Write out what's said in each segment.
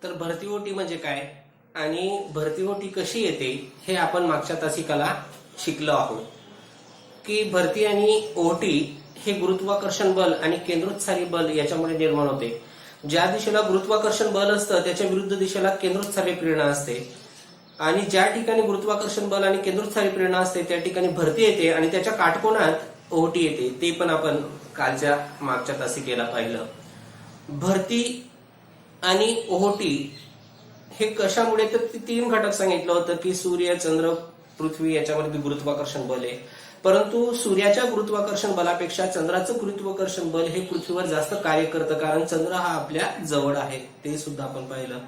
तर भरती ओटी म्हणजे काय आणि भरती ओटी कशी येते हे आपण मागच्या तासिकाला शिकलो आहोत की भरती आणि ओटी हे गुरुत्वाकर्षण बल आणि केंद्रोत्सारी बल याच्यामुळे निर्माण होते. ज्या दिशेला गुरुत्वाकर्षण बल असतं त्याच्या विरुद्ध दिशेला केंद्रोत्सारी प्रेरणा असते आणि ज्या ठिकाणी गुरुत्वाकर्षण बल आणि केंद्रोत्सारी प्रेरणा असते त्या ठिकाणी भरती येते आणि त्याच्या काटकोनात ओहोटी येते. ते पण आपण कालच्या मागच्या तासिकेला पाहिलं. भरती आणि ओहोटी हे कशामुळे, तर तीन घटक सांगितलं होतं की सूर्य, चंद्र, पृथ्वी याच्यामध्ये गुरुत्वाकर्षण बल आहे. परंतु सूर्याच्या गुरुत्वाकर्षण बलापेक्षा चंद्राचं गुरुत्वाकर्षण बल हे पृथ्वीवर जास्त कार्य करतं, कारण चंद्र हा आपल्या जवळ आहे. ते सुद्धा आपण पाहिलं.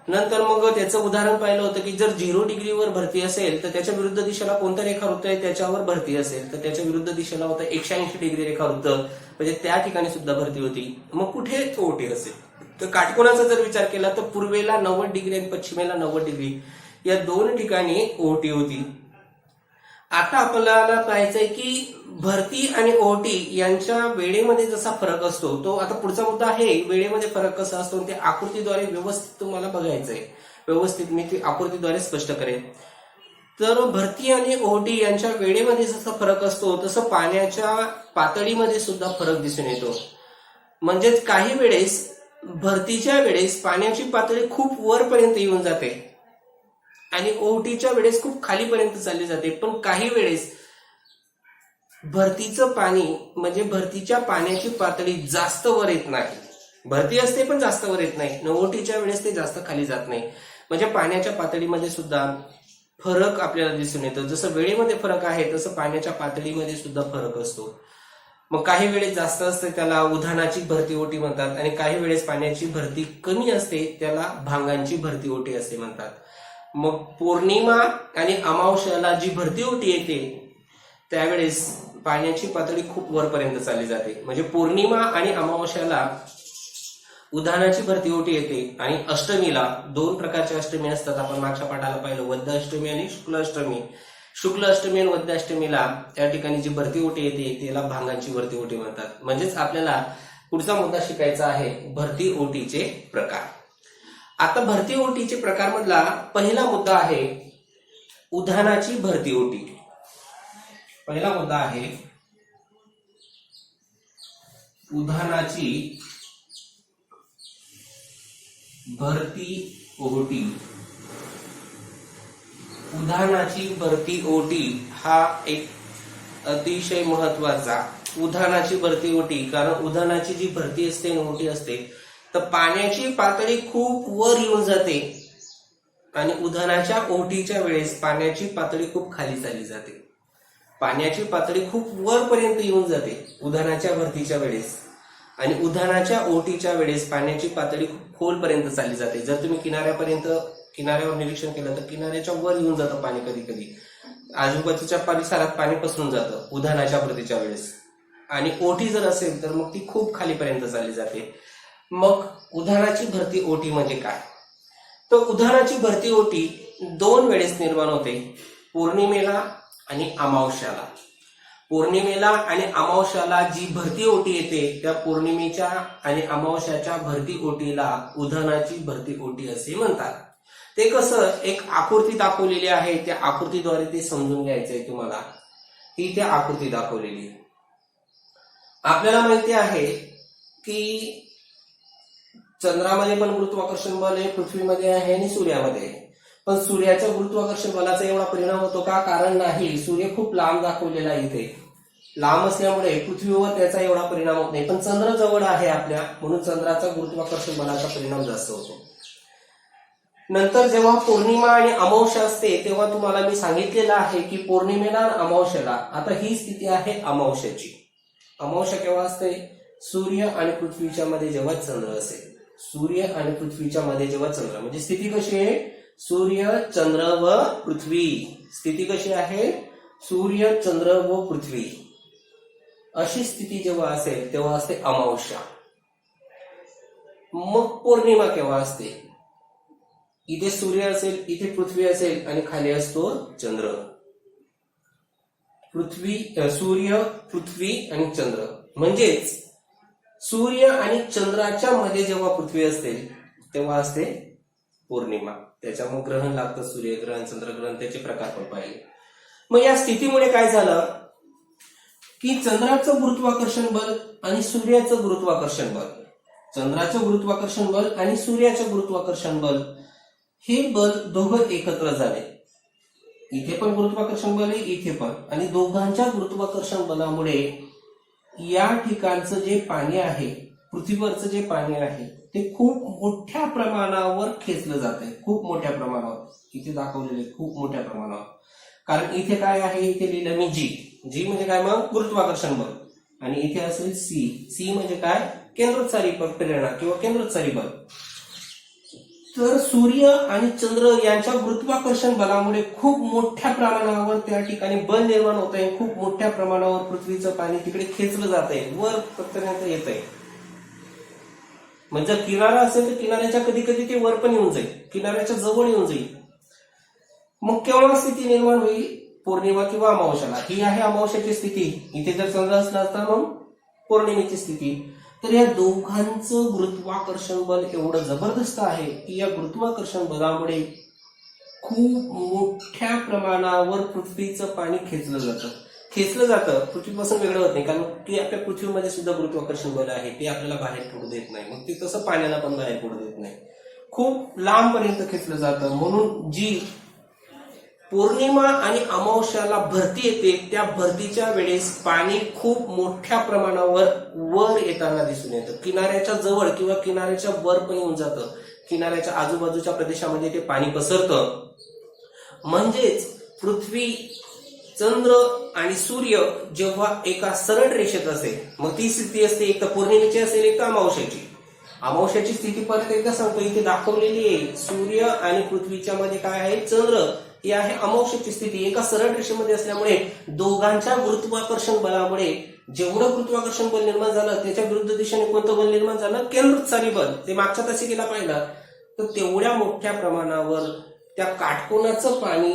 नंतर मग त्याचं उदाहरण पाहिलं होतं की जर 0 डिग्रीवर भरती असेल तर त्याच्या विरुद्ध दिशेला कोणतं रेखावृत्त आहे त्याच्यावर भरती असेल तर त्याच्या विरुद्ध दिशेला होतं 180 डिग्री रेखावृत्त, म्हणजे त्या ठिकाणी सुद्धा भरती होती. मग कुठे ओहोटी असेल तर काटकोनाचा जर विचार केला तर पूर्वेला 90 डिग्री आणि पश्चिमेला 90 डिग्री या दोन ठिकाणी ओहोटी होती. आता आपल्याला पाहायचंय की भरती आणि ओहोटी यांच्या वेळेमध्ये जसा फरक असतो, तो आता पुढचा मुद्दा आहे. वेळेमध्ये फरक कसा असतो ते आकृतीद्वारे व्यवस्थित तुम्हाला बघायचंय. व्यवस्थित मी ती आकृतीद्वारे स्पष्ट करेन. तर भरती आणि ओहोटी यांच्या वेळेमध्ये जसा फरक असतो तसं पाण्याच्या पातळीमध्ये सुद्धा फरक दिसून येतो. म्हणजेच काही वेळेस भरतीच्या वेळेस पाण्याची पातळी खूप वरपर्यंत येऊन जाते आणि ओहोटीच्या वेळेस खूप खालीपर्यंत चालली जाते. पण काही वेळेस भरतीचं पाणी म्हणजे भरतीच्या पाण्याची पातळी जास्त वर येत नाही. भरती असते पण जास्त वर येत नाही. ओहोटीच्या वेळेस ते जास्त खाली जात नाही. म्हणजे पाण्याच्या पातळीमध्ये सुद्धा फरक आपल्याला दिसून येतो. जसं वेळेमध्ये फरक आहे तसं पाण्याच्या पातळीमध्ये सुद्धा फरक असतो. मग काही वेळेस जास्त असते त्याला उधाणाची भरती ओटी म्हणतात आणि काही वेळेस पाण्याची भरती कमी असते त्याला भांगांची भरती ओटी असे म्हणतात. मग पौर्णिमा आणि अमावस्याला जी भरती ओटी येते त्यावेळेस पाण्याची पातळी खूप वरपर्यंत चालली जाते. म्हणजे पौर्णिमा आणि अमावस्याला उधाणाची भरती ओटी येते आणि अष्टमीला दोन प्रकारच्या अष्टमी असतात. आपण मागच्या पाठाला पाहिलं, वद्य अष्टमी आणि शुक्ल अष्टमी. शुक्ल अष्टमी आणि वद्य अष्टमीला त्या ठिकाणी जी भरती ओटी येते त्याला भांगांची भरती ओटी म्हणतात. म्हणजेच आपल्याला पुढचा मुद्दा शिकायचा आहे भरती ओटीचे प्रकार. आता भरती ओटीचे प्रकार मधला पहिला मुद्दा आहे उधाणाची भरती ओटी. पहिला मुद्दा आहे उधाणाची भरती ओहोटी. उधाणाची भरती ओटी हा एक अतिशय महत्वाचा उधाणाची भरती ओटी, कारण उधाणाची जी भरती असते ओहोटी असते तर पाण्याची पातळी खूप वर येऊन जाते आणि उधाणाच्या ओहोटीच्या वेळेस पाण्याची पातळी खूप खाली चालली जाते. पाण्याची पातळी खूप वरपर्यंत येऊन जाते उधाणाच्या भरतीच्या वेळेस आणि उधाणाच्या ओहोटीच्या वेळेस पाण्याची पातळी खूप खोलपर्यंत चालली जाते. जर तुम्ही किनाऱ्यावर निरीक्षण केलं तर किनाऱ्याच्या वर येऊन जातं पाणी. कधी कधी आजूबाजूच्या परिसरात पाणी पसरून जातं उधाणाच्या भरतीच्या वेळेस आणि ओहोटी जर असेल तर मग ती खूप खालीपर्यंत चालली जाते. मग उधाणाची भरती ओटी म्हणजे काय, तर उधाणाची भरती ओटी दोन वेळेस निर्माण होते, पौर्णिमेला आणि अमावस्याला. पौर्णिमेला आणि अमावस्याला जी भरती ओटी येते त्या पौर्णिमेच्या आणि अमावस्याच्या भरती ओटीला उधाणाची भरती ओटी असे म्हणतात. ते कसं, एक आकृती दाखवलेली आहे, त्या आकृतीद्वारे ते समजून घ्यायचंय तुम्हाला. ही त्या आकृती दाखवलेली. आपल्याला माहिती आहे की चंद्रामध्ये पण गुरुत्वाकर्षण बल आहे, पृथ्वीमध्ये आहे आणि सूर्यामध्ये आहे. पण सूर्याच्या गुरुत्वाकर्षण बलाचा एवढा परिणाम होतो का, कारण नाही. सूर्य खूप लांब दाखवलेला आहे इथे. लांब असल्यामुळे पृथ्वीवर त्याचा एवढा परिणाम होत नाही. पण चंद्र जवळ आहे आपल्या, म्हणून चंद्राचा गुरुत्वाकर्षण बलाचा परिणाम जास्त होतो. नंतर जेव्हा पौर्णिमा आणि अमावस्या असते तेव्हा तुम्हाला मी सांगितलेलं आहे की पौर्णिमेला आणि अमावस्याला, आता ही स्थिती आहे अमावस्याची. अमावस्या केव्हा असते, सूर्य आणि पृथ्वीच्या मध्ये जेव्हा चंद्र असेल. सूर्य आणि पृथ्वीच्या मध्ये जेव्हा चंद्र, म्हणजे स्थिती कशी आहे, सूर्य, चंद्र व पृथ्वी. स्थिती कशी आहे, सूर्य, चंद्र व पृथ्वी अशी स्थिती जेव्हा असेल तेव्हा असते अमावस्या. मग पौर्णिमा केव्हा असते, इथे सूर्य असेल, इथे पृथ्वी असेल आणि खाली असतो चंद्र. सूर्य, पृथ्वी आणि चंद्र, म्हणजेच सूर्य आणि चंद्राच्या मध्ये जेव्हा पृथ्वी असते तेव्हा असते पौर्णिमा. त्याच्यामुळे ग्रहण लागतं, सूर्यग्रहण, चंद्रग्रहण, त्याचे प्रकार पण पाहिले. मग या स्थितीमुळे काय झालं की चंद्राचं गुरुत्वाकर्षण बल आणि सूर्याचं गुरुत्वाकर्षण बल, चंद्राचं गुरुत्वाकर्षण बल आणि सूर्याचं गुरुत्वाकर्षण बल, हे बल दोघं एकत्र झाले. इथे पण गुरुत्वाकर्षण बल आहे, इथे पण, आणि दोघांच्या गुरुत्वाकर्षण बलामुळे या ठिकाणचं जे पाणी आहे, पृथ्वीवरचं जे पाणी आहे, ते खूप मोठ्या प्रमाणावर खेचलं जात आहे. खूप मोठ्या प्रमाणावर इथे दाखवलेले, खूप मोठ्या प्रमाणावर. कारण इथे काय आहे, इथे लिहिलं मी जी. जी म्हणजे काय, मग गुरुत्वाकर्षण बल. आणि इथे असेल सी. सी म्हणजे काय, केंद्रोत्सारी प्रेरणा किंवा केंद्रोत्सारी बल. तर सूर्य आणि चंद्र यांच्या गुरुत्वाकर्षण बलामुळे खूप मोठ्या प्रमाणावर त्या ठिकाणी बल निर्माण होत आहे. खूप मोठ्या प्रमाणावर पृथ्वीचं पाणी तिकडे खेचलं जात आहे, वर पर्यंत येत आहे. म्हणजे जर किनारा असेल तर किनाऱ्याच्या कधी कधी ते वर पण येऊन जाईल, किनाऱ्याच्या जवळ येऊन जाईल. मग केव्हा स्थिती निर्माण होईल, पौर्णिमा किंवा अमावस्याला. ही आहे अमावस्याची स्थिती. इथे जर चंद्र असला तर मग पौर्णिमेची स्थिती. तर या दोघांचं गुरुत्वाकर्षण बल एवढं जबरदस्त आहे की या गुरुत्वाकर्षण बलामुळे खूप मोठ्या प्रमाणावर पृथ्वीचं पाणी खेचलं जातं. पृथ्वीपासून वेगळं होत नाही, कारण की आपल्या पृथ्वीमध्ये सुद्धा गुरुत्वाकर्षण बल आहे, ते आपल्याला बाहेर पडू देत नाही. मग ते तसं पाण्याला पण बाहेर पडू देत नाही, खूप लांबपर्यंत खेचलं जातं. म्हणून जी पौर्णिमा आणि अमावस्याला भरती येते, त्या भरतीच्या वेळेस पाणी खूप मोठ्या प्रमाणावर वर येताना दिसून येतं. किनाऱ्याच्या जवळ किंवा किनाऱ्याच्या वर पण येऊन जातं. किनाऱ्याच्या आजूबाजूच्या प्रदेशामध्ये ते पाणी पसरतं. म्हणजेच पृथ्वी, चंद्र आणि सूर्य जेव्हा एका सरळ रेषेत असेल, मग ती स्थिती असते एक तर पौर्णिमेची असेल, एक तर अमावस्याची. अमावस्याची स्थिती परत एकदा सांगतो, इथे दाखवलेली आहे. सूर्य आणि पृथ्वीच्या मध्ये काय आहे, चंद्र. ही आहे अमावस्याची स्थिती. एका सरळ रेषेमध्ये असल्यामुळे दोघांच्या गुरुत्वाकर्षण बलामुळे जेवढं गुरुत्वाकर्षण बल निर्माण झालं, त्याच्या विरुद्ध दिशेने कोणतं बल निर्माण झालं, केंद्रोत्सारी बल. ते मागच्या तासिकेला पाहिलं तर तेवढ्या मोठ्या प्रमाणावर त्या काटकोनाचं पाणी,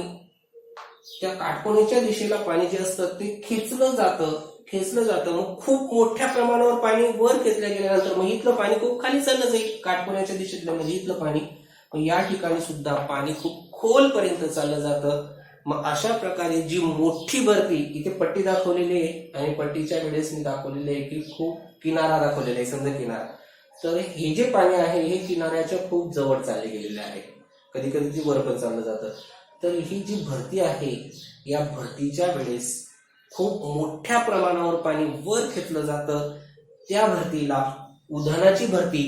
त्या काटकोनाच्या दिशेला पाणी जे असतं ते खेचलं जातं. मग खूप मोठ्या प्रमाणावर पाणी वर खेचल्या गेल्यानंतर मग इथलं पाणी खूप खाली चाललं जाईल, काटकोनाच्या दिशेतलं म्हणजे इथलं पाणी. मग या ठिकाणी सुद्धा पाणी खूप खोलपर्यंत चाललं जातं. मग अशा प्रकारे जी मोठी भरती, इथे पट्टी दाखवलेली आहे आणि पट्टीच्या वेळेस मी दाखवलेले आहे की खूप किनारा दाखवलेला आहे, समजा किनारा. तर हे जे पाणी आहे हे किनाऱ्याच्या खूप जवळ चालले गेलेले आहे, कधी कधी ती वर पण चाललं जातं. तर ही जी भरती आहे, या भरतीच्या वेळेस खूप मोठ्या प्रमाणावर पाणी वर खेचलं जातं. त्या भरतीला उधाणाची भरती,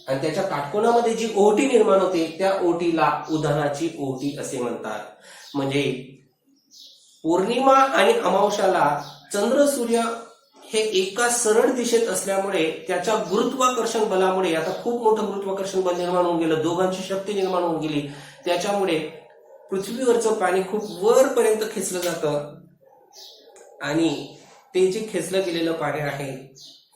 आणि त्याच्या काटकोनामध्ये जी ओहोटी निर्माण होते त्या ओहोटीला उधाणाची ओहोटी असे म्हणतात. म्हणजे पौर्णिमा आणि अमावस्याला चंद्र सूर्य हे एका सरळ दिशेत असल्यामुळे त्याच्या गुरुत्वाकर्षण बलामुळे, आता खूप मोठं गुरुत्वाकर्षण बल निर्माण होऊन गेलं, दोघांची शक्ती निर्माण होऊन गेली, त्याच्यामुळे पृथ्वीवरचं पाणी खूप वरपर्यंत खेचलं जातं. आणि ते जे खेचलं गेलेलं पाणी आहे,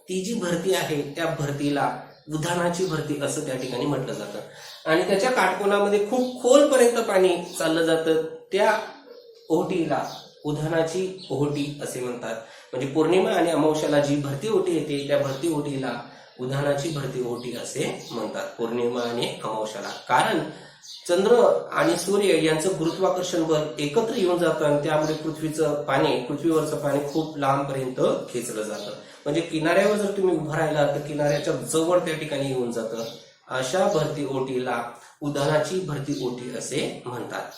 ती जी भरती आहे, त्या भरतीला उधाणाची भरती असं त्या ठिकाणी म्हटलं जातं. आणि त्याच्या काटकोनामध्ये खूप खोलपर्यंत पाणी चाललं जातं, त्या ओहोटीला उधाणाची ओहोटी असे म्हणतात. म्हणजे पौर्णिमा आणि अमावस्याला जी भरती ओहोटी येते, त्या भरती ओहोटीला उधाणाची भरती ओहोटी असे म्हणतात, पौर्णिमा आणि अमावस्याला. कारण चंद्र आणि सूर्य यांचं गुरुत्वाकर्षण बल एकत्र येऊन जातं आणि त्यामुळे पृथ्वीवरचं पाणी खूप लांबपर्यंत खेचलं जातं. म्हणजे किनाऱ्यावर जर तुम्ही उभं राहिला तर किनाऱ्याच्या जवळ त्या ठिकाणी येऊन जातं. अशा भरती ओहोटीला उधाणाची भरती ओहोटी असे म्हणतात,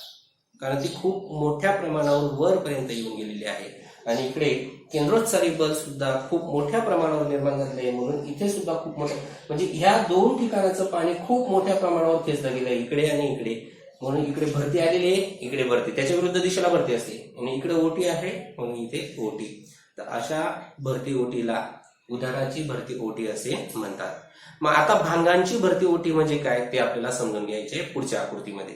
कारण ती खूप मोठ्या प्रमाणावर वरपर्यंत येऊन गेलेली आहे. आणि इकडे केंद्रोत्सारी बल सुद्धा खूप मोठ्या प्रमाणावर निर्माण झाले आहे, म्हणून इथे सुद्धा खूप मोठं, म्हणजे ह्या दोन ठिकाणाचं पाणी खूप मोठ्या प्रमाणावर खेचलं गेलं आहे, इकडे आणि इकडे. म्हणून इकडे भरती आलेली आहे, इकडे भरती, त्याच्या विरुद्ध दिशेला भरती असते, आणि इकडे ओहोटी आहे म्हणून इथे ओहोटी. तर अशा भरती ओहोटीला उधाणाची भरती ओहोटी असे म्हणतात. मग आता भांगांची भरती ओहोटी म्हणजे काय ते आपल्याला समजून घ्यायचे पुढच्या आकृतीमध्ये.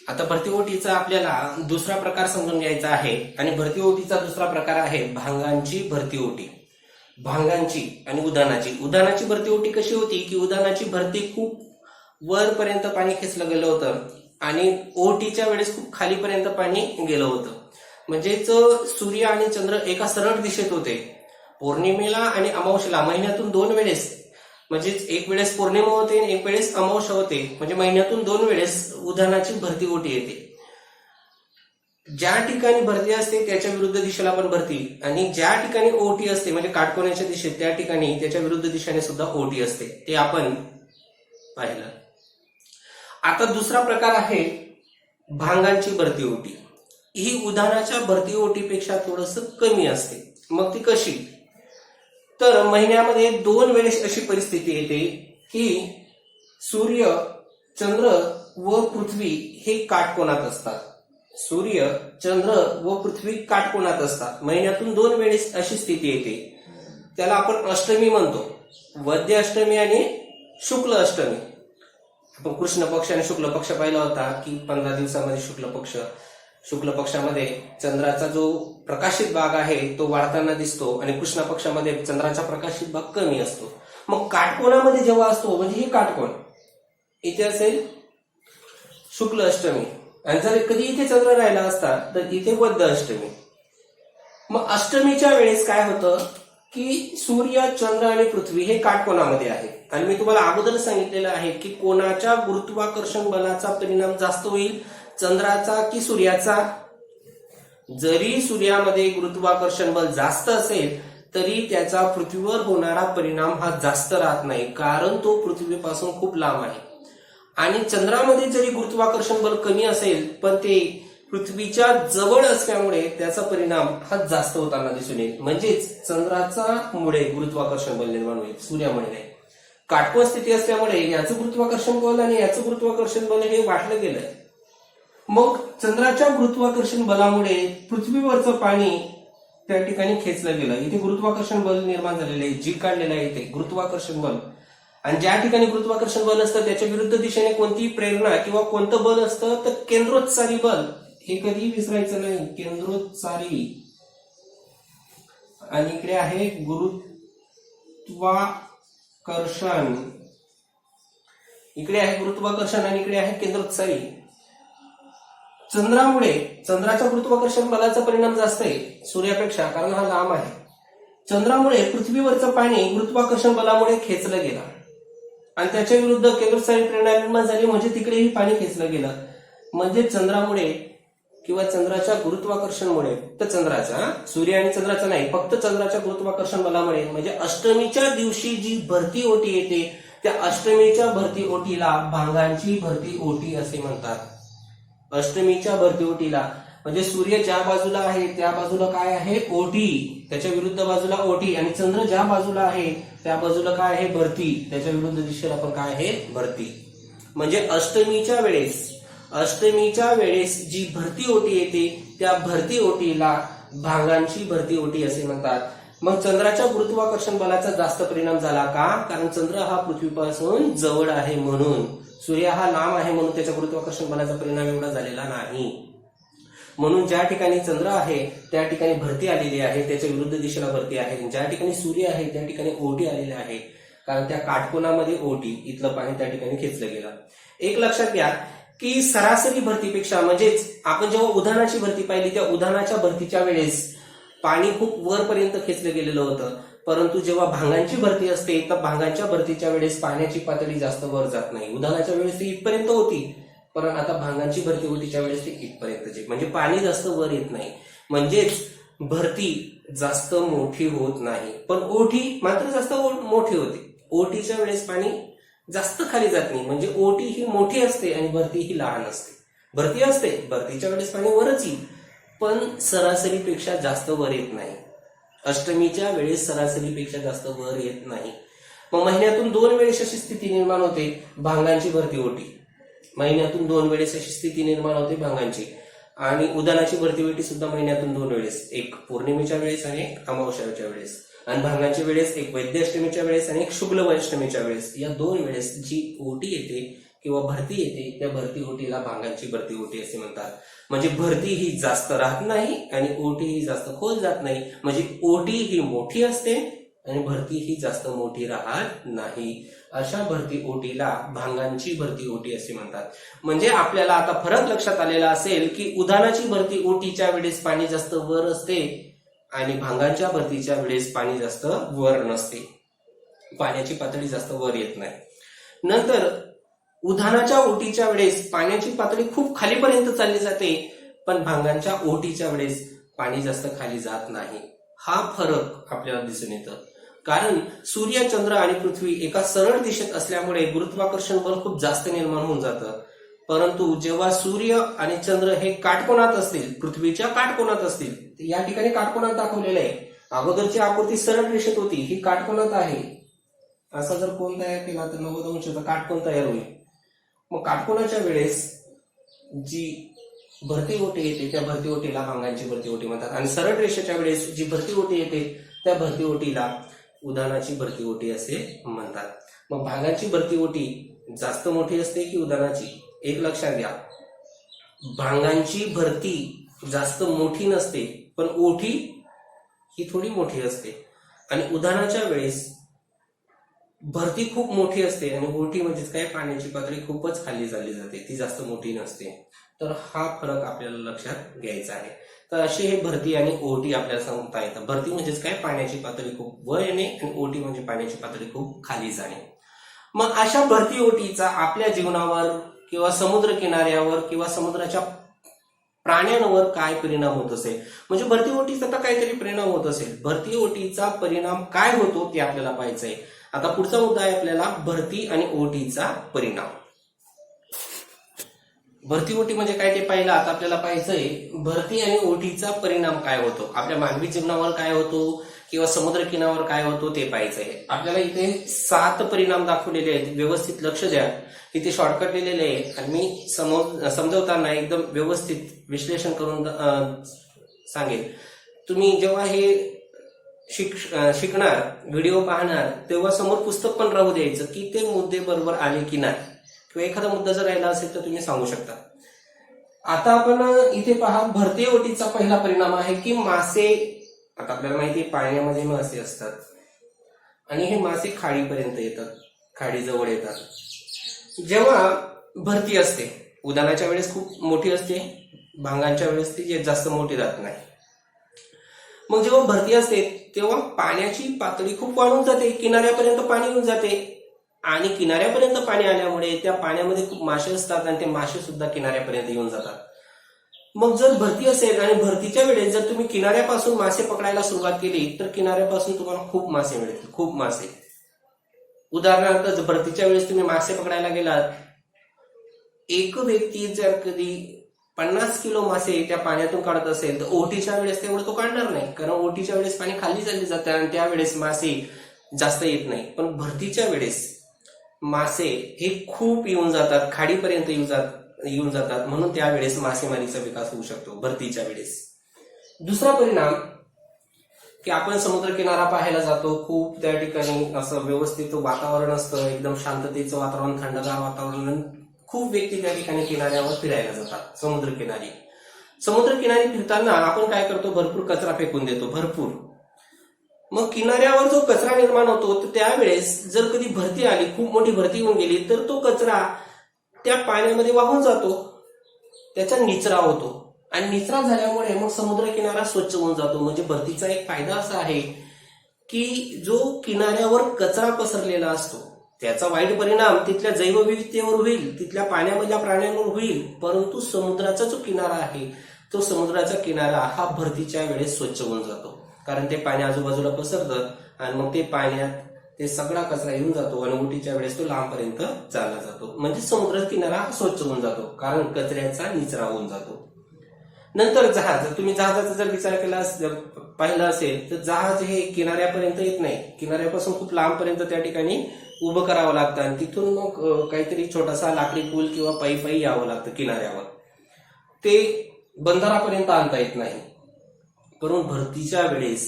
आता भरती ओहोटीचा आपल्याला दुसरा प्रकार समजून घ्यायचा आहे, आणि भरती ओहोटीचा दुसरा प्रकार आहे भांगांची भरती ओहोटी. भांगांची आणि उधाणाची भरती ओहोटी कशी होती की उधाणाची भरती खूप वरपर्यंत पाणी खेचलं गेलं होतं आणि ओहोटीच्या वेळेस खूप खालीपर्यंत पाणी गेलं होतं. म्हणजेच सूर्य आणि चंद्र एका सरळ दिशेत होते. पौर्णिमेला आणि अमावस्येला महिन्यातून 2 वेळेस म्हणजेच एक वेळेस पौर्णिमा होते आणि एक वेळेस अमावस्या होते, म्हणजे महिन्यातून 2 वेळेस उधाणाची भरती ओटी येते. ज्या ठिकाणी भरती असते त्याच्या विरुद्ध दिशेला पण भरती, आणि ज्या ठिकाणी ओटी असते म्हणजे काटकोनाच्या दिशेत त्या ठिकाणी त्याच्या विरुद्ध दिशेने सुद्धा ओटी असते, ते आपण पाहिलं. आता दुसरा प्रकार आहे भांगांची भरती ओटी. ही उधाणाच्या भरती ओटीपेक्षा थोडस कमी असते. मग ती कशी? तर महिन्यामध्ये 2 वेळेस अशी परिस्थिती येते की सूर्य, चंद्र व पृथ्वी हे काटकोनात असतात. सूर्य, चंद्र व पृथ्वी काटकोनात असतात. महिन्यातून 2 वेळेस अशी स्थिती येते. त्याला आपण अष्टमी म्हणतो. वद्य अष्टमी आणि शुक्ल अष्टमी. आपण कृष्ण पक्ष आणि शुक्ल पक्ष पाहिला होता की 15 दिवसामध्ये शुक्ल पक्षामध्ये चंद्राचा जो प्रकाशित भाग आहे तो वाढताना दिसतो आणि कृष्ण पक्षामध्ये चंद्राचा प्रकाशित भाग कमी असतो. मग काटकोनामध्ये जेव्हा असतो म्हणजे हे काटकोन इथे असेल शुक्ल अष्टमी, आणि जर कधी इथे चंद्र राहिला असता तर इथे वद्य अष्टमी. मग अष्टमीच्या वेळेस काय होतं की सूर्य, चंद्र आणि पृथ्वी हे काटकोनामध्ये आहे. आणि मी तुम्हाला अगोदर सांगितलेलं आहे की कोणाच्या गुरुत्वाकर्षण बलाचा परिणाम जास्त होईल, चंद्राचा की सूर्याचा? जरी सूर्यामध्ये गुरुत्वाकर्षण बल जास्त असेल तरी त्याचा पृथ्वीवर होणारा परिणाम हा जास्त राहत नाही, कारण तो पृथ्वीपासून खूप लांब आहे. आणि चंद्रामध्ये जरी गुरुत्वाकर्षण बल कमी असेल पण ते पृथ्वीच्या जवळ असल्यामुळे त्याचा परिणाम हा जास्त होताना दिसून येईल. म्हणजेच चंद्राचा मुळे गुरुत्वाकर्षण बल निर्माण होईल, सूर्यामुळे नाही. काटकोन स्थिती असल्यामुळे याचं गुरुत्वाकर्षण बल आणि याचं गुरुत्वाकर्षण बल हे वाटलं गेलंय. मग चंद्राच्या गुरुत्वाकर्षण बलामुळे पृथ्वीवरचं पाणी त्या ठिकाणी खेचलं गेलं. इथे गुरुत्वाकर्षण बल निर्माण झालेलं आहे, जी काढलेलं आहे इथे गुरुत्वाकर्षण बल. आणि ज्या ठिकाणी गुरुत्वाकर्षण बल असतं त्याच्या विरुद्ध दिशेने कोणतीही प्रेरणा किंवा कोणतं बल असतं तर केंद्रोत्सारी बल. हे कधी विसरायचं नाही, केंद्रोत्सारी. आणि इकडे आहे गुरुत्वाकर्षण, इकडे आहे गुरुत्वाकर्षण आणि इकडे आहे केंद्रोत्सारी. चंद्रामुळे चंद्राच्या गुरुत्वाकर्षण बलाचा परिणाम जास्त आहे सूर्यापेक्षा, कारण हा लांब आहे. चंद्रामुळे पृथ्वीवरचं पाणी गुरुत्वाकर्षण बलामुळे खेचलं गेलं आणि त्याच्या विरुद्ध केंद्रोत्सारी प्रेरणा निर्माण झाली, म्हणजे तिकडेही पाणी खेचलं गेलं. म्हणजे चंद्रामुळे किंवा चंद्राच्या गुरुत्वाकर्षणमुळे, फक्त चंद्राचा, सूर्य आणि चंद्राचा नाही, फक्त चंद्राच्या गुरुत्वाकर्षण बलामुळे, म्हणजे अष्टमीच्या दिवशी जी भरती ओटी येते त्या अष्टमीच्या भरती ओटीला भांगांची भरती ओटी असे म्हणतात. अष्टमीच्या भरती ओटीला म्हणजे सूर्य ज्या बाजूला आहे त्या बाजूला काय आहे? ओटी. त्याच्या विरुद्ध बाजूला ओटी. आणि चंद्र ज्या बाजूला आहे त्या बाजूला काय आहे? भरती. त्याच्या विरुद्ध दिशेला पण काय आहे? भरती. म्हणजे अष्टमीच्या वेळेस जी भरती ओटी येते त्या भरती ओटीला भांगांची भरती ओटी असे म्हणतात. मग चंद्राच्या गुरुत्वाकर्षण बलाचा जास्त परिणाम झाला का? कारण चंद्र हा पृथ्वीपासून जवळ आहे म्हणून. सूर्य हा लांब आहे म्हणून त्याच्या गुरुत्वाकर्षण बलाचा परिणाम एवढा झालेला नाही. म्हणून ज्या ठिकाणी चंद्र आहे त्या ठिकाणी भरती आलेली आहे, त्याच्या विरुद्ध दिशेला भरती आहे. ज्या ठिकाणी सूर्य आहे त्या ठिकाणी ओटी आलेली आहे, कारण त्या काटकोनामध्ये ओटी, इथलं पाणी त्या ठिकाणी खेचलं गेलं. एक लक्षात घ्या की सरासरी भरतीपेक्षा, म्हणजेच आपण जेव्हा उधाणाची भरती पाहिली त्या उधाणाच्या भरतीच्या वेळेस पाणी खूप वरपर्यंत खेचलं गेलेलं होतं, परंतु जेव्हा भांगांची भरती असते तर भांगांच्या भरतीच्या वेळेस पाण्याची पातळी जास्त वर जात नाही. उधाणाच्या वेळेस ती इथपर्यंत होती, पण आता भांगांची भरती ओटीच्या वेळेस ती इथपर्यंतची, म्हणजे पाणी जास्त वर येत नाही. म्हणजेच भरती जास्त मोठी होत नाही, पण ओठी मात्र जास्त मोठी होते. ओटीच्या वेळेस पाणी जास्त खाली जात नाही, म्हणजे ओटी ही मोठी असते आणि भरती ही लहान असते. भरती असते, भरतीच्या वेळेस पाणी वरच येईल, पण सरासरीपेक्षा जास्त वर येत नाही. अष्टमीच्या वेळेस सरासरीपेक्षा जास्त वर येत नाही. मग महिन्यातून 2 वेळेस अशी स्थिती निर्माण होते भांगांची भरती ओटी. महिन्यातून 2 वेळेस अशी स्थिती निर्माण होते भांगांची. आणि उधाणाची भरती ओटी सुद्धा महिन्यातून 2 वेळेस, एक पौर्णिमेच्या वेळेस आणि एक अमावस्याच्या वेळेस. आणि भांगांच्या वेळेस एक वैद्य अष्टमीच्या वेळेस आणि एक शुक्ल अष्टमीच्या वेळेस. या 2 वेळेस जी ओटी येते किंवा भरती येते त्या भरती ओटीला भांगांची भरती ओटी असे म्हणतात. म्हणजे भरती ही जास्त राहत नाही आणि ओटी ही जास्त खोल जात नाही. म्हणजे ओटी ही मोठी असते आणि भरती ही जास्त मोठी राहत नाही. अशा भरती ओटीला भांगांची भरती ओटी असे म्हणतात. म्हणजे आपल्याला आता फरक लक्षात आलेला असेल की उधाणाची भरती ओटीच्या वेळेस पाणी जास्त वर असते आणि भांगांच्या भरतीच्या वेळेस पाणी जास्त वर नसते. पाण्याची पातळी जास्त वर येत नाही. नंतर उधाणाच्या ओटीच्या वेळेस पाण्याची पातळी खूप खालीपर्यंत चालली जाते, पण भांगांच्या ओटीच्या वेळेस पाणी जास्त खाली जात नाही. हा फरक आपल्याला दिसून येतं. कारण सूर्य, चंद्र आणि पृथ्वी एका सरळ दिशेत असल्यामुळे गुरुत्वाकर्षण बल खूप जास्त निर्माण होऊन जातं. परंतु जेव्हा सूर्य आणि चंद्र हे काटकोनात असतील, पृथ्वीच्या काटकोनात असतील, या ठिकाणी काटकोनात दाखवलेलं आहे. अगोदरची आकृती सरळ रेषेत होती, ही काटकोनात आहे. असा जर कोन तयार केला तर 90 अंशाचा काटकोन तयार होईल. मग काटकोनाच्या वेळेस जी भरती ओटी येते त्या भरती ओटीला भांगांची भरती ओटी म्हणतात, आणि सरळ रेषेच्या वेळेस जी भरती ओटी येते त्या भरती ओटीला उधाणाची भरती ओटी असे म्हणतात. मग भांगांची भरती ओटी जास्त मोठी असते की उधाणाची? एक लक्षात घ्या, भांगांची भरती जास्त मोठी नसते, पण ओठी ही थोडी मोठी असते. आणि उधाणाच्या वेळेस भरती खूप मोठी असते आणि ओठी म्हणजेच काय, पाण्याची पातळी खूपच खाली चालली जाते, ती जास्त मोठी नसते. तर हा फरक आपल्याला लक्षात घ्यायचा आहे. तर असे हे भरती आणि ओटी आपल्याला सांगता येतं. भरती म्हणजेच काय, पाण्याची पातळी खूप वर येणे, आणि ओटी म्हणजे पाण्याची पातळी खूप खाली जाणे. मग अशा भरती ओटीचा आपल्या जीवनावर किंवा समुद्र किनाऱ्यावर किंवा समुद्राच्या प्राण्यांवर काय परिणाम होत असेल, म्हणजे भरती ओटीचा तर काहीतरी परिणाम होत असेल. भरती ओटीचा परिणाम काय होतो ते आपल्याला पाहायचंय. आता पुढचा मुद्दा आहे आपल्याला भरती आणि ओटीचा परिणाम. भरती ओटी म्हणजे काय ते पाहिलं. आता आपल्याला पाहायचंय भरती आणि ओटीचा परिणाम काय होतो, आपल्या मानवी जीवनावर काय होतो किंवा समुद्र किनाऱ्यावर काय होतो ते पाहायचंय. आपल्याला इथे 7 परिणाम दाखवलेले आहेत, व्यवस्थित लक्ष द्या. इथे शॉर्टकट लिहिलेले आहे आणि मी समजवताना एकदम व्यवस्थित विश्लेषण करून सांगेल. तुम्ही जेव्हा हे शिकणार, व्हिडिओ पाहणार, तेव्हा समोर पुस्तक पण राहू द्यायचं की ते मुद्दे बरोबर आले की नाही, किंवा एखादा मुद्दा जर राहिला असेल तर तुम्ही सांगू शकता. आता आपण इथे पहा, भरती ओटीचा पहिला परिणाम आहे की मासे, आता आपल्याला माहिती आहे पाण्यामध्ये मासे असतात आणि हे मासे खाडीपर्यंत येतात, खाडीजवळ येतात. जेव्हा भरती असते, उधाणाच्या वेळेस खूप मोठी असते, भांगांच्या वेळेस ती जास्त मोठी राहत नाही. मग जेव्हा भरती असते तेव्हा पाण्याची पातळी खूप वाढून जाते, किनाऱ्यापर्यंत पाणी येऊन जाते, आणि किनाऱ्यापर्यंत पाणी आल्यामुळे त्या पाण्यामध्ये खूप मासे असतात आणि ते मासे सुद्धा किनाऱ्यापर्यंत येऊन जातात. मग जर भरती असेल आणि भरतीच्या वेळेस जर तुम्ही किनाऱ्यापासून मासे पकडायला सुरुवात केली तर किनाऱ्यापासून तुम्हाला खूप मासे मिळतील, खूप मासे. उदाहरणार्थ भरतीच्या वेळेस तुम्ही मासे पकडायला गेलात, एक व्यक्ती जर कधी 50 किलो मासे त्या पाण्यातून काढत असेल तर ओटीच्या वेळेस तेवढं तो काढणार नाही, कारण ओटीच्या वेळेस पाणी खाली चालले जातं आणि त्यावेळेस मासे जास्त येत नाही. पण भरतीच्या वेळेस मासे हे खूप येऊन जातात, खाडीपर्यंत येऊन जातात, म्हणून त्यावेळेस मासेमारीचा विकास होऊ शकतो भरतीच्या वेळेस. दुसरा परिणाम की आपण समुद्र किनारा पाहायला जातो, खूप त्या ठिकाणी असं व्यवस्थित वातावरण असतं, एकदम शांततेचं वातावरण, थंडगार वातावरण, खूप व्यक्ती त्या ठिकाणी किनाऱ्यावर फिरायला जातात. समुद्र किनारी फिरताना आपण काय करतो, भरपूर कचरा फेकून देतो, भरपूर. मग किनाऱ्यावर जो कचरा निर्माण होतो तर त्यावेळेस जर कधी भरती आली, खूप मोठी भरती होऊन गेली, तर तो कचरा त्या पाण्यामध्ये वाहून जातो, त्याचा निचरा होतो, आणि निचरा झाल्यामुळे मग समुद्र किनारा स्वच्छ होऊन जातो. म्हणजे भरतीचा एक फायदा असा आहे की जो किनाऱ्यावर कचरा पसरलेला असतो त्याचा वाईट परिणाम तिथल्या जैवविविधतेवर होईल, तिथल्या पाण्यामधल्या प्राण्यांवर होईल, परंतु समुद्राचा जो किनारा आहे तो समुद्राचा किनारा हा भरतीच्या वेळेस स्वच्छ होऊन जातो, कारण ते पाणी आजूबाजूला पसरतं आणि मग ते पाण्यात ते सगळा कचरा येऊन जातो आणि ओटीच्या वेळेस तो लांबपर्यंत चालला जातो. म्हणजे समुद्र किनारा स्वच्छ होऊन जातो, कारण कचऱ्याचा निचरा होऊन जातो. नंतर जहाज, तुम्ही जहाजाचा जर विचार केला पाहिला असेल तर जहाज हे किनाऱ्यापर्यंत येत नाही, किनाऱ्यापासून खूप लांबपर्यंत त्या ठिकाणी उभं करावं लागतं आणि तिथून मग काहीतरी छोटासा लाकडी पूल किंवा पायी यावं लागतं किनाऱ्यावर, ते बंदरापर्यंत आणता येत नाही. परंतु भरतीच्या वेळेस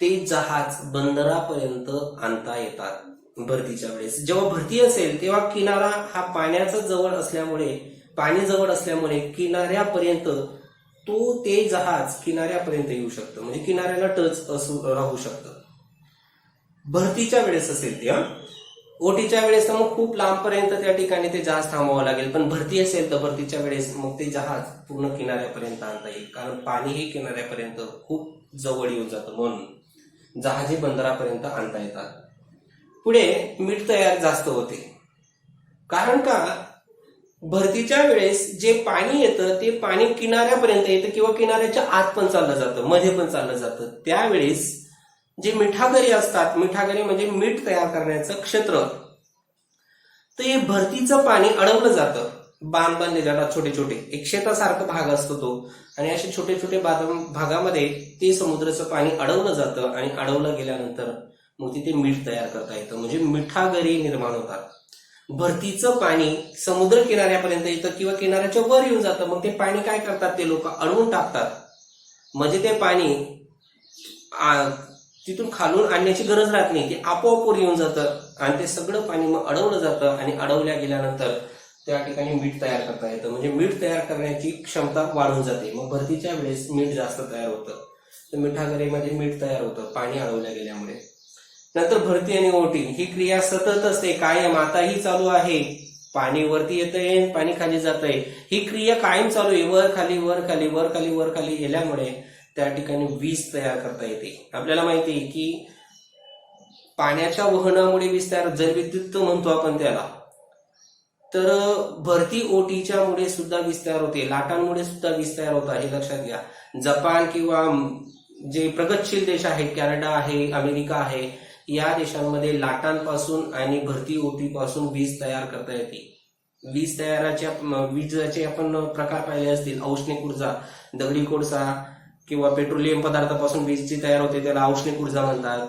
ते जहाज बंदरापर्यंत आणता येतात. भरतीच्या वेळेस जेव्हा भरती असेल तेव्हा किनारा हा पाण्याचा जवळ असल्यामुळे, पाणी जवळ असल्यामुळे किनाऱ्यापर्यंत ते जहाज किनाऱ्यापर्यंत येऊ शकतं, म्हणजे किनाऱ्याला टच राहू शकतं. भरतीच्या वेळेस असेल ते, ओटीच्या वेळेस तर मग खूप लांबपर्यंत त्या ठिकाणी ते जहाज थांबवावं लागेल, पण भरती असेल तर भरतीच्या वेळेस मग ते जहाज पूर्ण किनाऱ्यापर्यंत आणता येईल, कारण पाणी हे किनाऱ्यापर्यंत खूप जवळ येऊन जातं, म्हणून जहाजे बंदरापर्यंत आणता येतात. पुढे मीठ तयार जास्त होते. कारण का, भरतीच्या वेळेस जे पाणी येतं ते पाणी किनाऱ्यापर्यंत येतं किंवा किनाऱ्याच्या आत पण चाललं जातं, मध्ये पण चाललं जातं. त्यावेळेस जे मिठागरी असतात, मिठागरी म्हणजे मीठ तयार करण्याचं क्षेत्र, तर हे भरतीचं पाणी अडवलं जातं. बांध बांधले जातात छोटे छोटे, एक शेतासारखा भाग असतो तो, आणि असे छोटे छोटे भागामध्ये ते समुद्राचं पाणी अडवलं जातं आणि अडवलं गेल्यानंतर मग तिथे मीठ तयार करता येतं, म्हणजे मिठागरी निर्माण होतात. भरतीचं पाणी समुद्र किनाऱ्यापर्यंत येतं किंवा किनाऱ्याच्या वर येऊन जातं. मग ते पाणी काय करतात, ते लोक अडवून टाकतात, म्हणजे ते पाणी तिथून खालून आणण्याची गरज राहत नाही, ते आपोआप वर येऊन जातं आणि ते सगळं पाणी मग अडवलं जातं आणि अडवल्या गेल्यानंतर त्या ठिकाणी मीठ तयार करता येतं, म्हणजे मीठ तयार करण्याची क्षमता वाढून जाते. मग भरतीच्या वेळेस मीठ जास्त तयार होतं, तर मिठागरीमध्ये मीठ तयार होतं पाणी अडवल्या गेल्यामुळे. नंतर भरती आणि ओटी ही क्रिया सतत असते, कायम आताही चालू आहे. पाणी वरती येतंय, पाणी खाली जातंय, ही क्रिया कायम चालू आहे. वर खाली वर खाली वर खाली वर खाली गेल्यामुळे त्या ठिकाणी वीज तयार करता येते. आपल्याला माहिती आहे की पाण्याच्या वहनामुळे वीज तयार, जलविद्युत म्हणतो आपण त्याला. तर भरती ओटीच्या मुळे सुद्धा वीज तयार होते, लाटांमुळे सुद्धा वीज तयार होता, हे लक्षात घ्या. जपान किंवा जे प्रगतशील देश आहेत, कॅनडा आहे, अमेरिका आहे, या देशांमध्ये लाटांपासून आणि भरती ओटीपासून वीज तयार करता येते. विजेचे आपण प्रकार पाहिले असतील. औष्णिक ऊर्जा, दगडी कोळसा किंवा पेट्रोलियम पदार्थापासून वीज जी तयार होते त्याला औष्णिक ऊर्जा म्हणतात.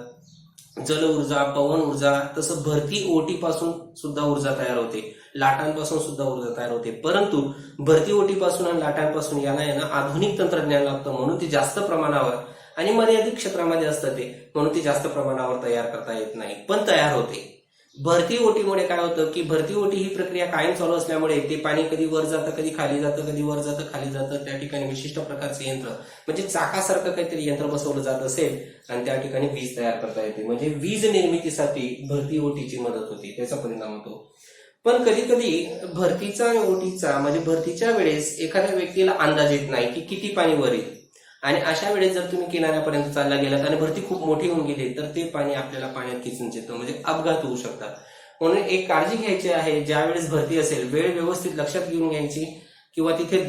जल ऊर्जा, पवन ऊर्जा, तसं भरती ओटीपासून सुद्धा ऊर्जा तयार होते, लाटांपासून सुद्धा ऊर्जा तयार होते. परंतु भरती ओटीपासून आणि लाटांपासून याला आधुनिक तंत्रज्ञान लागतं, म्हणून ती जास्त प्रमाणावर आणि मर्यादित क्षेत्रामध्ये असतं ते, म्हणून ती जास्त प्रमाणावर तयार करता येत नाही, पण तयार होते. भरती ओटीमुळे काय होतं की भरती ओटी ही प्रक्रिया कायम चालू असल्यामुळे ते पाणी कधी वर जातं, कधी खाली जातं, कधी वर जातं, खाली जातं. त्या ठिकाणी विशिष्ट प्रकारचे यंत्र, म्हणजे चाकासारखं काहीतरी यंत्र बसवलं जात असेल आणि त्या ठिकाणी वीज तयार करता येते, म्हणजे वीज निर्मितीसाठी भरती ओटीची मदत होती, त्याचा परिणाम होतो. पण कधी कधी भरतीचा आणि ओटीचा, म्हणजे भरतीच्या वेळेस एखाद्या व्यक्तीला अंदाज येत नाही की किती पाणी वर येईल, आणि अशा वेळेस जर तुम्ही किनाऱ्यापर्यंत चालला गेलात आणि भरती खूप मोठी होऊन गेली तर ते पाणी आपल्याला पाण्यात खेचून येतं, म्हणजे अपघात होऊ शकतात. म्हणून एक काळजी घ्यायची आहे, ज्या वेळेस भरती असेल वेळ व्यवस्थित लक्षात घेऊन घ्यायची, किंवा तिथे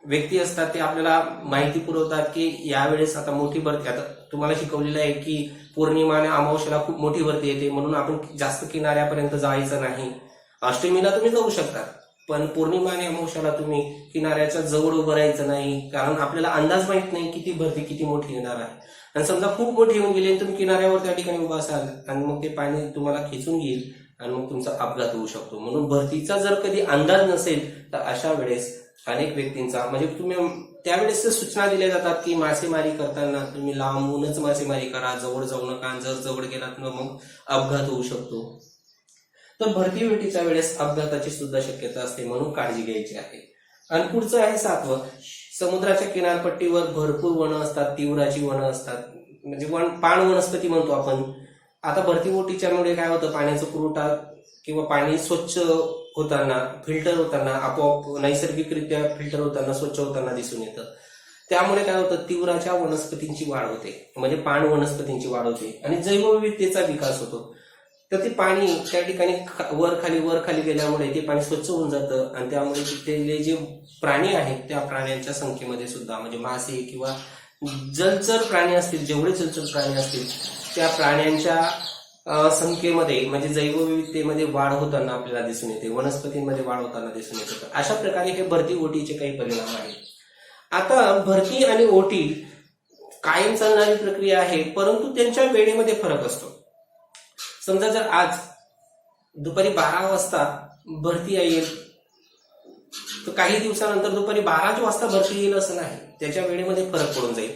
व्यक्ती असतात ते आपल्याला माहिती पुरवतात की यावेळेस आता मोठी भरती, आता तुम्हाला शिकवलेलं आहे की पौर्णिमा आणि अमावस्येला खूप मोठी भरती येते, म्हणून आपण जास्त किनाऱ्यापर्यंत जायचं नाही. अष्टमीला तुम्ही जाऊ शकता, पण पौर्णिमा आणि अमावस्याला तुम्ही किनाऱ्याच्या जवळ उभं राहायचं नाही, कारण आपल्याला अंदाज माहित नाही किती भरती किती मोठी येणार आहे. आणि समजा खूप मोठी येऊन गेली तुम्ही किनाऱ्यावर त्या ठिकाणी उभा असाल आणि मग ते पाणी तुम्हाला खेचून घेईल आणि मग तुमचा अपघात होऊ शकतो. म्हणून भरतीचा जर कधी अंदाज नसेल तर अशा वेळेस अनेक व्यक्तींचा, म्हणजे तुम्ही त्यावेळेस सूचना दिल्या जातात की मासेमारी करताना तुम्ही लांबूनच मासेमारी करा, जवळ जाऊ नका, जर जवळ गेलात ना मग अपघात होऊ शकतो. तर भरती ओटीच्या वेळेस अपघाताची सुद्धा शक्यता असते, म्हणून काळजी घ्यायची आहे. आणि पुढचं आहे 7वं, समुद्राच्या किनारपट्टीवर भरपूर वनं असतात, तीव्राची वनं असतात, म्हणजे पाण वनस्पती म्हणतो आपण. आता भरती ओटीच्यामुळे काय होतं, पाण्याचा पुरवठा किंवा पाणी स्वच्छ होताना, फिल्टर होताना, आपोआप नैसर्गिकरित्या फिल्टर होताना, स्वच्छ होताना दिसून येतं. त्यामुळे काय होतं, तीव्राच्या वनस्पतींची वाढ होते, म्हणजे पाण वनस्पतींची वाढ होते आणि जैवविविधतेचा विकास होतो. तर ते पाणी त्या ठिकाणी वर खाली गेल्यामुळे ते पाणी स्वच्छ होऊन जातं आणि त्यामुळे तिथले जे प्राणी आहेत त्या प्राण्यांच्या संख्येमध्ये सुद्धा, म्हणजे मासे किंवा जलचर प्राणी असतील, जेवढे जलचर प्राणी असतील त्या प्राण्यांच्या संख्येमध्ये, म्हणजे जैवविविधतेमध्ये वाढ होताना आपल्याला दिसून येते, वनस्पतींमध्ये वाढ होताना दिसून येते. अशा प्रकारे हे भरती ओटीचे काही परिणाम आहेत. आता भरती आणि ओटी कायम चालणारी प्रक्रिया आहे, परंतु त्यांच्या वेळेमध्ये फरक असतो. समजा जर आज दुपारी 12 वाजता भरती येईल तर काही दिवसानंतर दुपारी 12 वाजता भरती येईल असं नाही, त्याच्या वेळेमध्ये फरक पडून जाईल.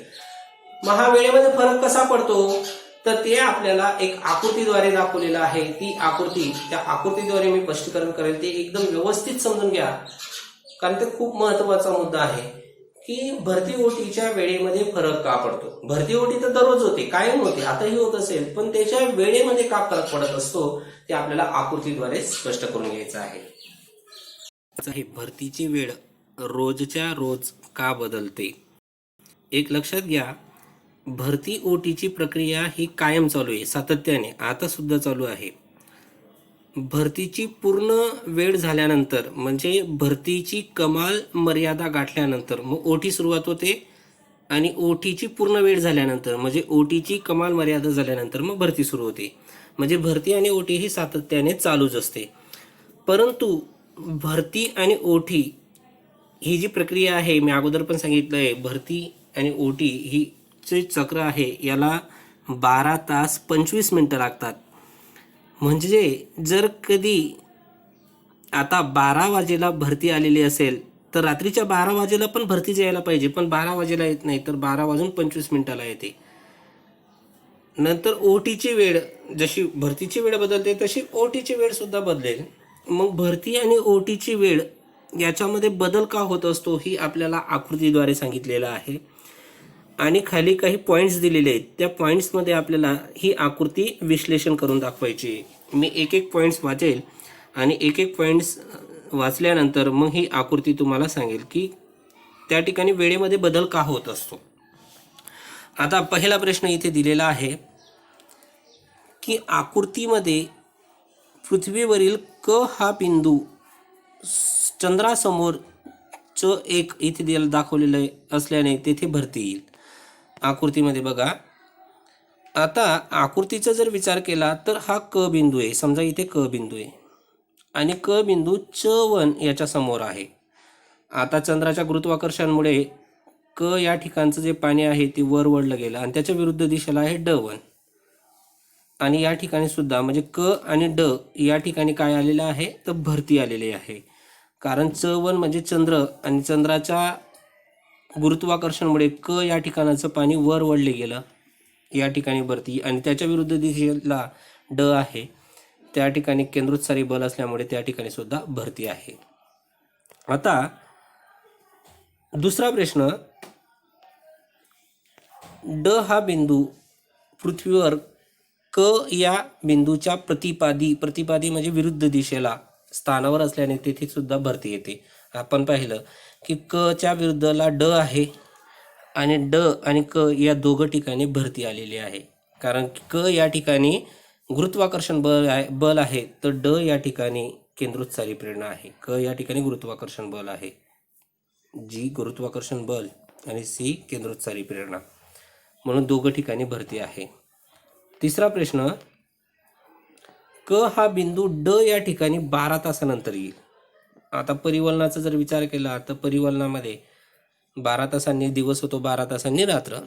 मग हा वेळेमध्ये फरक कसा पडतो, तर ते आपल्याला एक आकृतीद्वारे दाखवलेलं आहे. ती आकृती, त्या आकृतीद्वारे मी स्पष्टीकरण करेल, ते एकदम व्यवस्थित समजून घ्या, कारण ते खूप महत्वाचा मुद्दा आहे की भरती ओटीच्या वेळेमध्ये फरक का पडतो. भरती ओटी तर दररोज होते, कायम होते, आताही होत असेल, पण त्याच्या वेळेमध्ये का फरक पडत असतो ते आपल्याला आकृतीद्वारे स्पष्ट करून घ्यायचं आहे. भरतीची वेळ रोजच्या रोज का बदलते. एक लक्षात घ्या, भरती ओटीची प्रक्रिया ही कायम चालू आहे, सातत्याने आता सुद्धा चालू आहे. भरतीची पूर्ण वेळ झाल्यानंतर म्हणजे भरतीची कमाल मर्यादा गाठल्यानंतर मग ओटी सुरुवात होते आणि ओटीची पूर्ण वेळ झाल्यानंतर म्हणजे ओटीची कमाल मर्यादा झाल्यानंतर मग भरती सुरू होते. म्हणजे भरती आणि ओटी ही सातत्याने चालूच असते. परंतु भरती आणि ओटी ही जी प्रक्रिया आहे, मी अगोदर पण सांगितलं आहे, भरती आणि ओटी ही जे चक्र आहे याला 12 तास 25 मिनटं लागतात. म्हणजे जर कधी आता 12 वाजेला भरती आलेली असेल तर रात्रीच्या 12 वाजेला पण भरती यायला पाहिजे, पण 12 वाजेला येत नाही तर 12 वाजून 25 मिनिटाला येते. नंतर ओटीची वेळ, जशी भरतीची वेळ बदलते तशी ओटीची वेळ सुद्धा बदलेल. मग भरती आणि ओटीची वेळ याच्यामध्ये बदल का होत असतो ही आपल्याला आकृतीद्वारे सांगितलेलं आहे आणि खाली काही पॉईंट्स दिलेले आहेत. त्या पॉईंट्समध्ये आपल्याला ही आकृती विश्लेषण करून दाखवायची. मी एक एक पॉईंट्स वाचेल आणि एक एक पॉईंट्स वाचल्यानंतर मग ही आकृती तुम्हाला सांगेल की त्या ठिकाणी वेळेमध्ये बदल का होत असतो. आता पहिला प्रश्न इथे दिलेला आहे की आकृतीमध्ये पृथ्वीवरील क हा बिंदू चंद्रासमोरचं एक इथे दाखवलेलं असल्याने तेथे भरती येईल. आकृतीमध्ये बघा, आता आकृतीचा जर विचार केला तर हा क बिंदू आहे, समजा इथे क बिंदू आहे आणि क बिंदू च1 याच्या समोर आहे. आता चंद्राच्या गुरुत्वाकर्षणामुळे क या ठिकाणचं जे पाणी आहे ते वर वळलं गेलं आणि त्याच्या विरुद्ध दिशेला आहे ड1 आणि या ठिकाणी सुद्धा म्हणजे क आणि ड या ठिकाणी काय आलेलं आहे तर भरती आलेली आहे. कारण च1 म्हणजे चंद्र आणि चंद्राच्या गुरुत्वाकर्षणामुळे क या ठिकाणाचं पाणी वर वळले गेलं, या ठिकाणी भरती आणि त्याच्या विरुद्ध दिशेला ड आहे, त्या ठिकाणी केंद्रोत्सारी बल असल्यामुळे त्या ठिकाणी सुद्धा भरती आहे. आता दुसरा प्रश्न, ड हा बिंदू पृथ्वीवर क या बिंदूच्या प्रतिपादी म्हणजे विरुद्ध दिशेला स्थानावर असल्याने तेथे सुद्धा भरती येते. आपण पाहिलं की क च्या विरुद्धला ड आहे आणि ड आणि क या दोघं ठिकाणी भरती आलेली आहे. कारण क या ठिकाणी गुरुत्वाकर्षण बल आहे तर ड या ठिकाणी केंद्रोत्सारी प्रेरणा आहे. क या ठिकाणी गुरुत्वाकर्षण बल आहे, जी गुरुत्वाकर्षण बल आणि सी केंद्रोत्सारी प्रेरणा, म्हणून दोघं ठिकाणी भरती आहे. तिसरा प्रश्न, क हा बिंदू ड या ठिकाणी 12 तासानंतर येईल. आता परिवलनाचा जर विचार केला तर परिवलनामध्ये 12 तासांनी दिवस होतो, 12 तासांनी रात्र.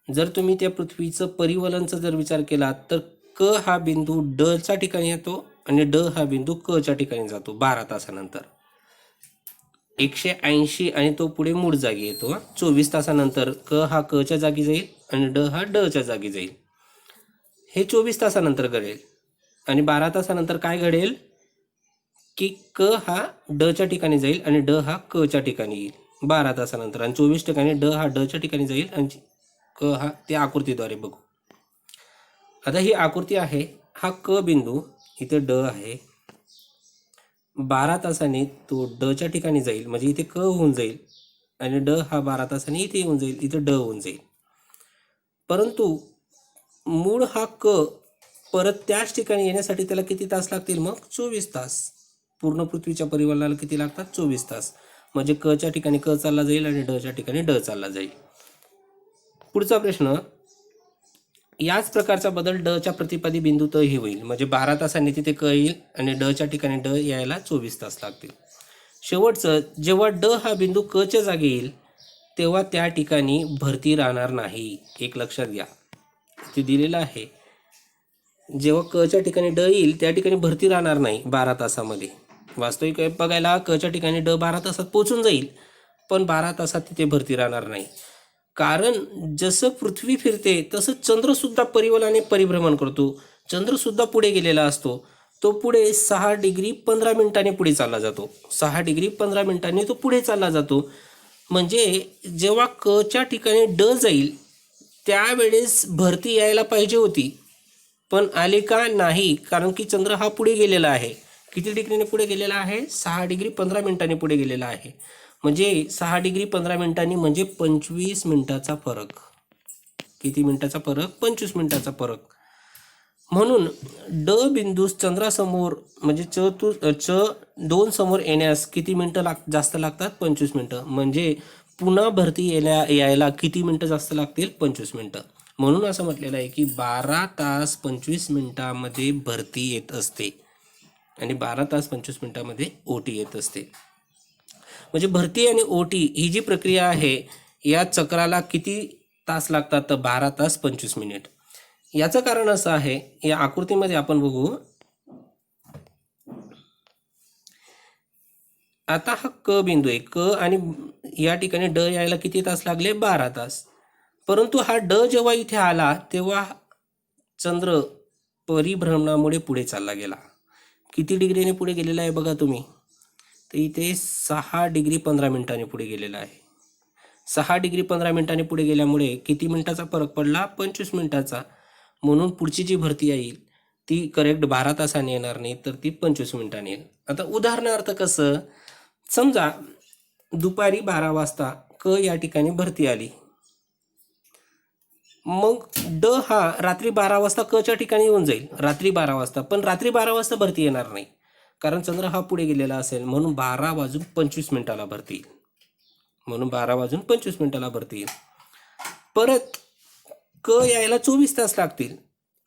जर तुम्ही त्या पृथ्वीचं परिवलनचा जर विचार केला तर क हा बिंदू ड च्या ठिकाणी येतो आणि ड हा बिंदू क च्या ठिकाणी जातो 12 तासानंतर 180 आणि तो पुढे मूळ जागी येतो. 24 तासानंतर क हा क च्या जागी जाईल आणि ड हा ड च्या जागी जाईल. हे 24 तासानंतर घडेल आणि 12 तासानंतर काय घडेल की क हा ड च्या ठिकाणी जाईल आणि ड हा क च्या ठिकाणी येईल 12 तासानंतर आणि 24 ठिकाणी ड हा ड च्या ठिकाणी जाईल आणि क हा त्या आकृतीद्वारे बघू. आता ही आकृती आहे, हा क बिंदू इथे ड आहे, 12 तासांनी तो ड च्या ठिकाणी जाईल म्हणजे इथे क होऊन जाईल आणि ड हा 12 तासांनी इथे येऊन जाईल, इथे ड होऊन जाईल. परंतु मूळ हा क परत त्याच ठिकाणी येण्यासाठी त्याला किती तास लागतील, मग 24 तास. पूर्ण पृथ्वीच्या परिवलनाला किती लागतात, 24 तास. म्हणजे क च्या ठिकाणी क चालला जाईल आणि ड च्या ठिकाणी ड चालला जाईल. पुढचा प्रश्न, याच प्रकारचा बदल ड च्या प्रतिपादी बिंदूतही होईल. म्हणजे 12 तासांनी तिथे क येईल आणि ड च्या ठिकाणी ड यायला 24 तास लागतील. शेवटचं, जेव्हा ड हा बिंदू क च्या जागी येईल तेव्हा त्या ठिकाणी भरती राहणार नाही. एक लक्षात घ्या, ते दिलेलं आहे, जेव्हा क च्या ठिकाणी ड येईल त्या ठिकाणी भरती राहणार नाही 12 तासामध्ये. वास्तविक बघायला क च्या ठिकाणी ड 12 तासात पोहोचून जाईल, पण 12 तासात तिथे भरती राहणार नाही. कारण जसं पृथ्वी फिरते तसं चंद्रसुद्धा परिवलनाने परिभ्रमण करतो. चंद्रसुद्धा पुढे गेलेला असतो, तो पुढे 6 डिग्री 15 मिनिटांनी पुढे चालला जातो. 6 डिग्री 15 मिनिटांनी तो पुढे चालला जातो. म्हणजे जेव्हा क च्या ठिकाणी ड जाईल त्यावेळेस भरती यायला पाहिजे होती, पण आली का, नाही. कारण की चंद्र हा पुढे गेलेला आहे. किती डिग्रीने पुढे गेलेला आहे, 6 डिग्री 15 मिनिटांनी पुढे गेलेला आहे. म्हणजे 6 डिग्री 15 मिनिटांनी म्हणजे 25 मिनिटाचा फरक. किती मिनिटाचा फरक? 25 मिनिटाचा फरक. म्हणून ड बिंदूस चंद्रासमोर म्हणजे च 2 समोर येण्यास किती मिनिटं जास्त लागतात? 25 मिनिटं. म्हणजे पुन्हा भरती यायला किती मिनिटं जास्त लागतील? 25 मिनिटं. म्हणून असं म्हटलेलं आहे की 12 तास 25 मिनिटामध्ये भरती येत असते आणि 12 तास 25 मिनिटामध्ये ओटी येत असते. म्हणजे भरती आणि ओटी ही जी प्रक्रिया आहे या चक्राला किती तास लागतात? तर 12 तास 25 मिनिट. याचं कारण असं आहे, या आकृतीमध्ये आपण बघू. आता हा क बिंदू आहे. क आणि या ठिकाणी ड यायला किती तास लागले? 12 तास. परंतु हा ड जेव्हा इथे आला तेव्हा चंद्र परिभ्रमणामुळे पुढे चालला गेला. किती डिग्रीने पुढे गेलेला आहे बघा तुम्ही. तर इथे 6 डिग्री 15 मिनिटांनी पुढे गेलेला आहे. 6 डिग्री 15 मिनिटांनी पुढे गेल्यामुळे किती मिनिटाचा फरक पडला? 25 मिनिटाचा. म्हणून पुढची जी भरती येईल ती करेक्ट 12 तासाने येणार नाही, तर ती 25 मिनिटांनी येईल. आता उदाहरणार्थ कसं, समजा दुपारी 12 वाजता क या ठिकाणी भरती आली. मग ड हा रात्री 12 वाजता क च्या ठिकाणी येऊन जाईल रात्री 12 वाजता. पण रात्री 12 वाजता भरती येणार नाही, कारण चंद्र हा पुढे गेलेला असेल. म्हणून 12 वाजून 25 मिनिटाला भरती येईल. म्हणून 12 वाजून 25 मिनिटाला भरती येईल. परत क यायला 24 तास लागतील.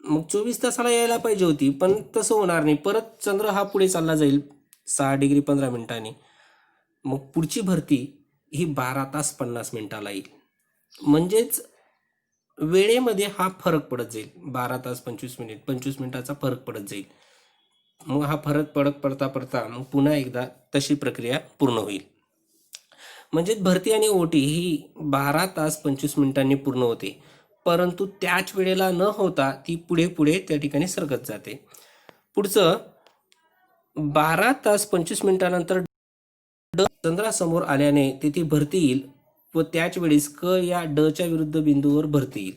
मग 24 तासाला यायला पाहिजे होती, पण तसं होणार नाही. परत चंद्र हा पुढे चालला जाईल 6 डिग्री 15 मिनिटांनी. मग पुढची भरती ही 12 तास 50 मिनिटाला येईल. म्हणजेच वेळेमध्ये हा फरक पडत जाईल. 12 तास 25 मिनिट 25 मिनिटाचा फरक पडत जाईल. मग हा फरक पडता मग पुन्हा एकदा तशी प्रक्रिया पूर्ण होईल. म्हणजे भरती आणि ओटी ही 12 तास 25 मिनिटांनी पूर्ण होते, परंतु त्याच वेळेला न होता ती पुढे पुढे त्या ठिकाणी सरकत जाते. पुढचं 12 तास 25 मिनिटानंतर ड चंद्रासमोर आल्याने तिथे भरती येईल व त्याच वेळेस क या ड च्या विरुद्ध बिंदूवर भरती येईल.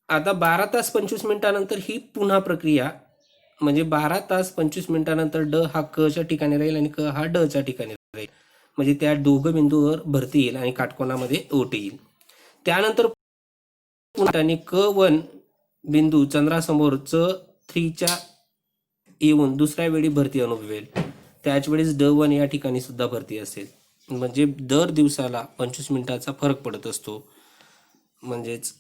आता 12 तास 25 मिनिटानंतर ही पुन्हा प्रक्रिया, म्हणजे 12 तास 25 मिनिटानंतर ड हा क च्या ठिकाणी राहील आणि क हा ड च्या ठिकाणी राहील. म्हणजे त्या दोघं बिंदूवर भरती येईल आणि काटकोनामध्ये ओटी येईल. त्यानंतर क1 बिंदू चंद्रासमोर च3च्या येऊन दुसऱ्या वेळी भरती अनुभवेल. त्याच वेळेस ड1 या ठिकाणी सुद्धा भरती असेल. म्हणजे दर दिवसाला 25 मिनिटाचा फरक पडत असतो. म्हणजेच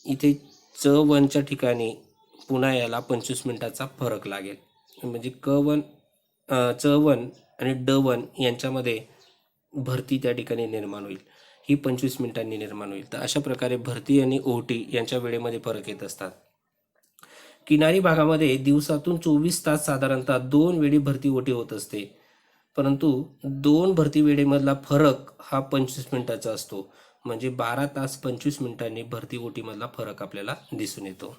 इथे च1च्या ठिकाणी पुन्हा याला 25 मिनिटाचा फरक लागेल. म्हणजे च1 आणि ड1 यांच्यामध्ये भरती त्या ठिकाणी निर्माण होईल. ही 25 मिनिटांनी निर्माण होईल. तर अशा प्रकारे भरती आणि ओटी यांच्या वेळेमध्ये फरक येत असतात. किनारी भागामध्ये दिवसातून 24 तास साधारणतः 2 वेळी भरती ओटी होत असते, परंतु 2 भरती वेळेमधला फरक हा 25 मिनिटाचा असतो. म्हणजे 12 तास 25 मिनिटांनी भरती ओटीमधला फरक आपल्याला दिसून येतो.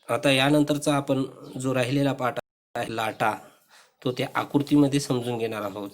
आता यानंतरचा आपण जो राहिलेला पाठ आहे लाटा, तो त्या आकृतीमध्ये समजून घेणार आहोत.